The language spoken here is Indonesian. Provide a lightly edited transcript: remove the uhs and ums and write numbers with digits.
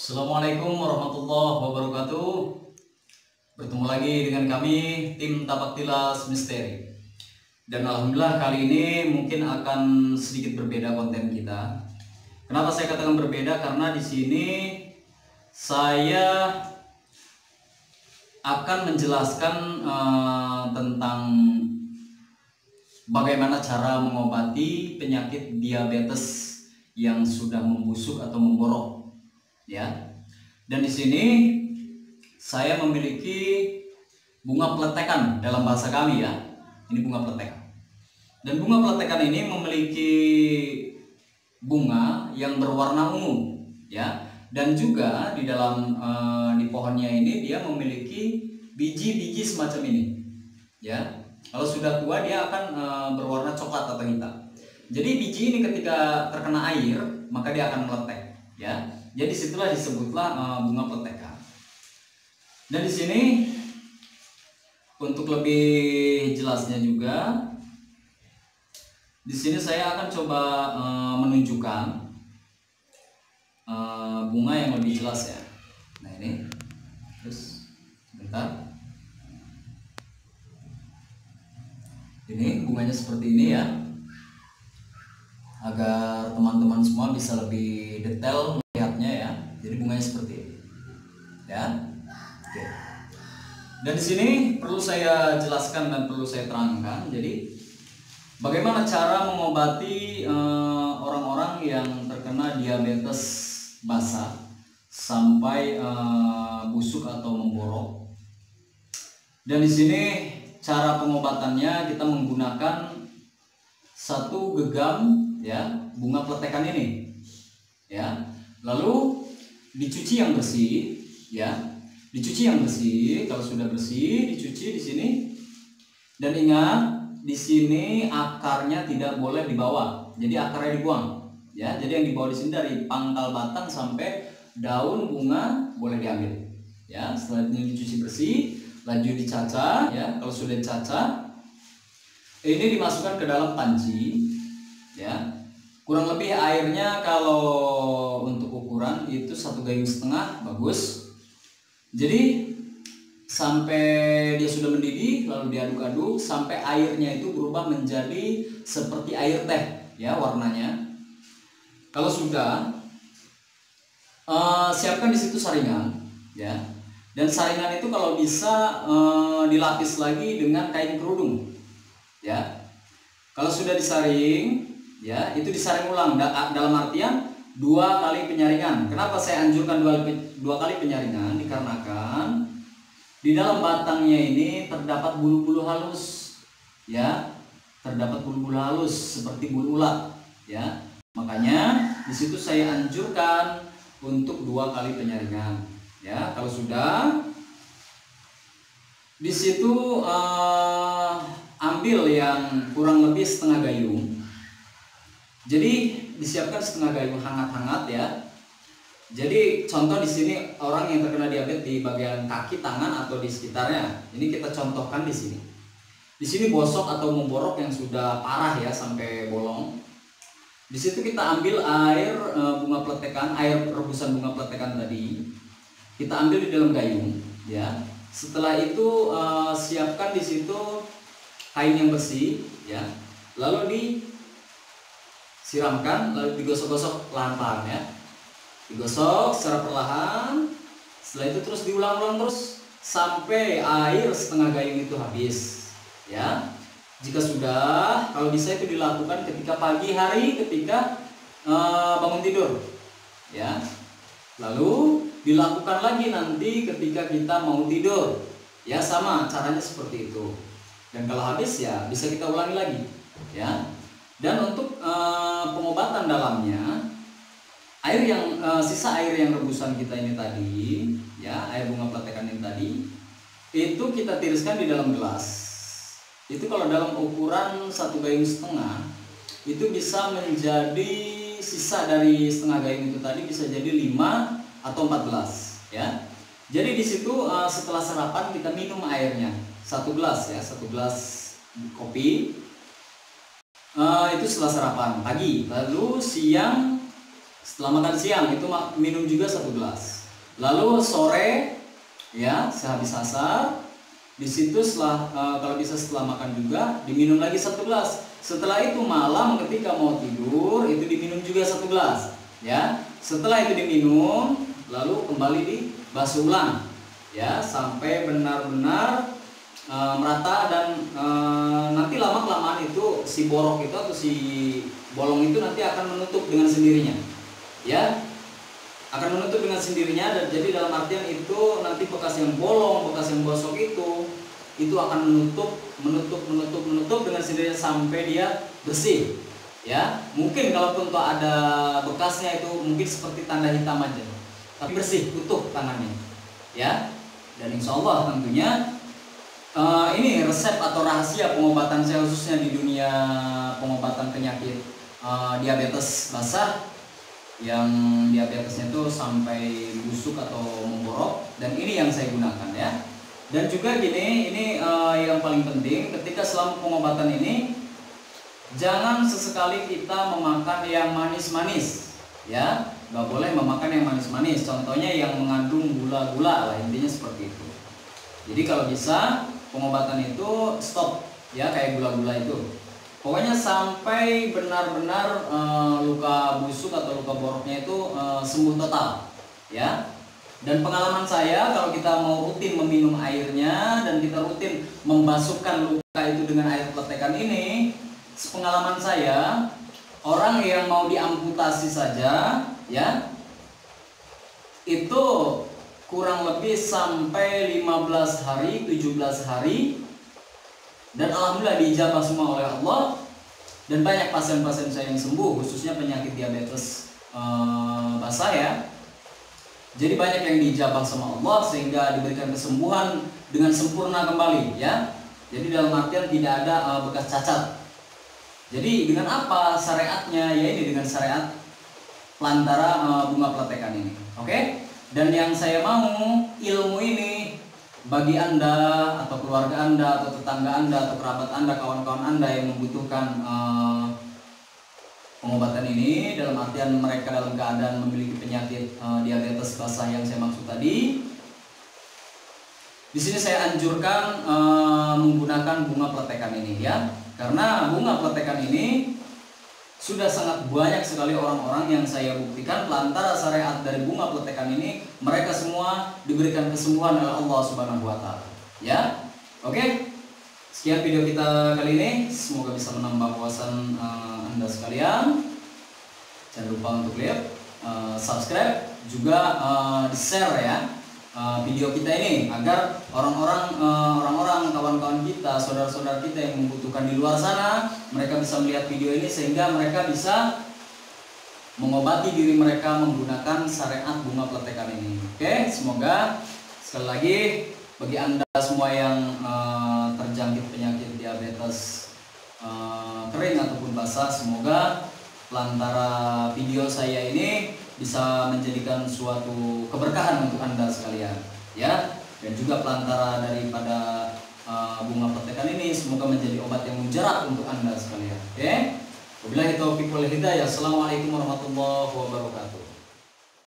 Assalamualaikum warahmatullahi wabarakatuh. Bertemu lagi dengan kami tim Tapak Tilas Misteri. Dan alhamdulillah kali ini mungkin akan sedikit berbeda konten kita. Kenapa saya katakan berbeda? Karena di sini saya akan menjelaskan tentang bagaimana cara mengobati penyakit diabetes yang sudah membusuk atau memborok, ya. Dan di sini saya memiliki bunga peletekan dalam bahasa kami, ya. Ini bunga peletekan. Dan bunga peletekan ini memiliki bunga yang berwarna ungu, ya. Dan juga di dalam di pohonnya ini dia memiliki biji-biji semacam ini, ya. Kalau sudah tua dia akan berwarna coklat atau hitam. Jadi biji ini ketika terkena air maka dia akan meletek, ya. Jadi situlah disebutlah bunga peletekan. Dan di sini untuk lebih jelasnya juga, di sini saya akan coba menunjukkan bunga yang lebih jelas, ya. Nah ini, terus sebentar. Ini bunganya seperti ini, ya, agar teman-teman semua bisa lebih detail melihatnya, ya. Jadi bunganya seperti ini, ya. Oke. Dan di sini perlu saya jelaskan dan perlu saya terangkan. Jadi bagaimana cara mengobati orang-orang yang terkena diabetes basah sampai busuk atau memborok. Dan di sini cara pengobatannya kita menggunakan satu gegam, ya, bunga peletekan ini, ya. Lalu dicuci yang bersih, ya. Dicuci yang bersih. Kalau sudah bersih, dicuci di sini. Dan ingat, di sini akarnya tidak boleh dibawa. Jadi akarnya dibuang, ya. Jadi yang dibawa di sini dari pangkal batang sampai daun bunga boleh diambil, ya. Setelah ini dicuci bersih, lanjut dicaca, ya. Kalau sudah dicaca, ini dimasukkan ke dalam panci, ya. Kurang lebih airnya kalau untuk ukuran itu 1,5 gayung bagus. Jadi sampai dia sudah mendidih, lalu diaduk-aduk sampai airnya itu berubah menjadi seperti air teh, ya, warnanya. Kalau sudah, siapkan di situ saringan, ya. Dan saringan itu kalau bisa dilapis lagi dengan kain kerudung, ya. Kalau sudah disaring, ya, itu disaring ulang dalam artian 2 kali penyaringan. Kenapa saya anjurkan 2 kali penyaringan? Dikarenakan di dalam batangnya ini terdapat bulu-bulu halus, ya. Terdapat bulu-bulu halus seperti bulu ulat, ya. Makanya di situ saya anjurkan untuk 2 kali penyaringan, ya. Kalau sudah, di situ ambil yang kurang lebih 1/2 gayung. Jadi disiapkan 1/2 gayung hangat-hangat, ya. Jadi contoh di sini orang yang terkena diabetes di bagian kaki, tangan atau di sekitarnya. Ini kita contohkan di sini. Di sini bosok atau memborok yang sudah parah, ya, sampai bolong. Di situ kita ambil air bunga peletekan, air rebusan bunga peletekan tadi. Kita ambil di dalam gayung, ya. Setelah itu siapkan di situ kain yang bersih, ya. Lalu disiramkan, lalu digosok-gosok pelan-pelan, ya. Digosok secara perlahan. Setelah itu terus diulang-ulang terus sampai air 1/2 gayung itu habis, ya. Jika sudah, kalau bisa itu dilakukan ketika pagi hari, ketika bangun tidur, ya. Lalu dilakukan lagi nanti ketika kita mau tidur, ya, sama caranya seperti itu. Dan kalau habis, ya, bisa kita ulangi lagi, ya. Dan untuk pengobatan dalamnya, air yang sisa air yang rebusan kita ini tadi, ya, air bunga peletekan ini tadi, itu kita tiriskan di dalam gelas. Itu kalau dalam ukuran 1,5 gayung, itu bisa menjadi sisa dari 1/2 gayung itu tadi bisa jadi 5 atau 4 gelas, ya. Jadi di situ setelah sarapan kita minum airnya 1 gelas, ya, 1 gelas kopi. Itu setelah sarapan pagi. Lalu siang Setelah makan siang itu minum juga 1 gelas. Lalu sore ya sehabis asar di situ kalau bisa setelah makan juga diminum lagi 1 gelas. Setelah itu malam ketika mau tidur itu diminum juga 1 gelas. Ya, setelah itu diminum lalu kembali dibasuh ulang ya sampai benar-benar merata dan nanti lama-kelamaan itu si borok itu atau si bolong itu nanti akan menutup dengan sendirinya ya, akan menutup dengan sendirinya. Dan jadi dalam artian itu nanti bekas yang bolong, bekas yang gosok itu akan menutup dengan sendirinya sampai dia bersih ya. Mungkin kalau tentu ada bekasnya itu mungkin seperti tanda hitam aja, tapi bersih utuh tangannya ya. Dan insya Allah tentunya ini resep atau rahasia pengobatan saya khususnya di dunia pengobatan penyakit diabetes basah, yang diabetesnya itu sampai busuk atau memborok, dan ini yang saya gunakan ya. Dan juga gini, ini yang paling penting ketika selama pengobatan ini jangan sesekali kita memakan yang manis-manis ya, nggak boleh memakan yang manis-manis. Contohnya yang mengandung gula-gula lah, intinya seperti itu. Jadi kalau bisa pengobatan itu stop ya, kayak gula-gula itu. Pokoknya sampai benar-benar luka busuk atau luka boroknya itu sembuh total ya. Dan pengalaman saya kalau kita mau rutin meminum airnya dan kita rutin membasuhkan luka itu dengan air peletekan ini, pengalaman saya orang yang mau diamputasi saja ya itu kurang lebih sampai 15 hari, 17 hari, dan alhamdulillah diijabah semua oleh Allah. Dan banyak pasien-pasien saya yang sembuh, khususnya penyakit diabetes basah ya. Jadi banyak yang diijabah sama Allah sehingga diberikan kesembuhan dengan sempurna kembali ya. Jadi dalam artian tidak ada bekas cacat. Jadi dengan apa syariatnya? Ya ini dengan syariat pelantara bunga peletekan ini. Oke? Dan yang saya mau ilmu ini bagi Anda atau keluarga Anda atau tetangga Anda atau kerabat Anda, kawan-kawan Anda yang membutuhkan pengobatan ini, dalam artian mereka dalam keadaan memiliki penyakit diabetes basah yang saya maksud tadi. Di sini saya anjurkan menggunakan bunga peletekan ini ya. Karena bunga peletekan ini sudah sangat banyak sekali orang-orang yang saya buktikan pelantara syariat dari bunga peletekan ini, mereka semua diberikan kesembuhan oleh Allah Subhanahu wa taala. Ya. Oke. Sekian video kita kali ini, semoga bisa menambah wawasan Anda sekalian. Jangan lupa untuk subscribe juga di-share ya video kita ini agar orang-orang kawan-kawan kita, saudara-saudara kita yang membutuhkan di luar sana, mereka bisa melihat video ini sehingga mereka bisa mengobati diri mereka menggunakan syariat bunga peletekan ini. Oke, semoga sekali lagi bagi Anda semua yang terjangkit penyakit diabetes kering ataupun basah, semoga pelantara video saya ini bisa menjadikan suatu keberkahan untuk Anda sekalian ya. Dan juga pelantara daripada bunga peletekan ini semoga menjadi obat yang mujarab untuk Anda sekalian. Oke? Wabillahi taufiq wal hidayah. Assalamualaikum warahmatullahi wabarakatuh.